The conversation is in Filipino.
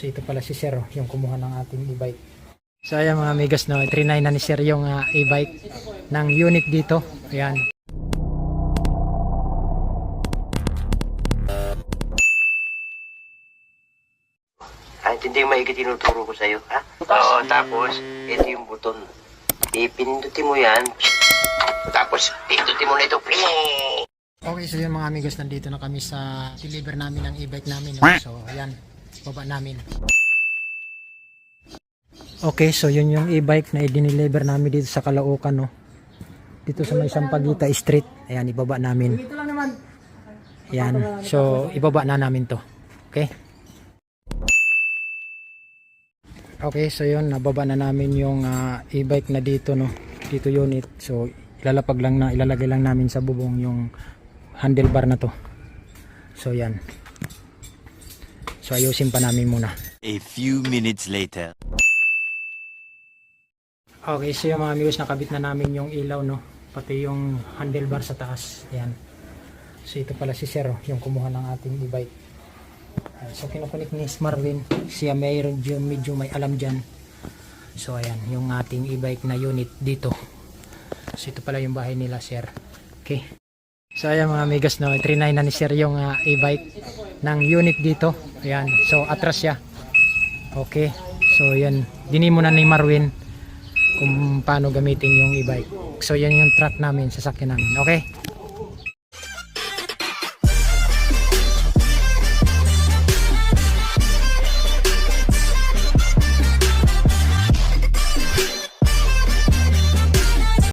So ito pala si Sir, yung kumuha ng ating e-bike. So ayan mga amigas, no, trinay na ni Sir yung e-bike ng unit dito. Ayan. Hindi yung maigi tinuturo ko sa'yo, ha? Oo, tapos, ito yung buton. Ipindutin mo yan. Tapos, pindutin mo na ito. Okay, so yun mga amigos, nandito na kami sa deliver namin ng e-bike namin. No? So, ayan, baba namin. Okay, so yun yung e-bike na i-deliver namin dito sa Caloocan, no? Dito sa may Sampaguita Street. Ayan, ibaba namin. Ayan, so ibaba na namin to. Okay? Okay, so yun, nababa na namin yung e-bike na dito, no? Dito unit. So, ilalagay lang namin sa bubong yung handlebar na to. So, yan. So, ayusin pa namin muna. A few minutes later. Okay, so yung mga amigos, nakabit na namin yung ilaw, no? Pati yung handlebar sa taas. Ayan. So, ito pala si Sir, yung kumuha ng ating e-bike. So, kinukunik ni Marvin. Siya medyo may alam dyan. So, ayan, yung ating e-bike na unit dito. So, ito pala yung bahay nila, Sir. Okay. So, ayan mga amigas, no? Trinay na ni Sir yung e-bike ng unit dito. Ayan. So, atras siya. Okay. So, yan. Dinimo na ni Marvin kung paano gamitin yung e-bike. So, yan yung truck namin, sasakyan namin. Okay.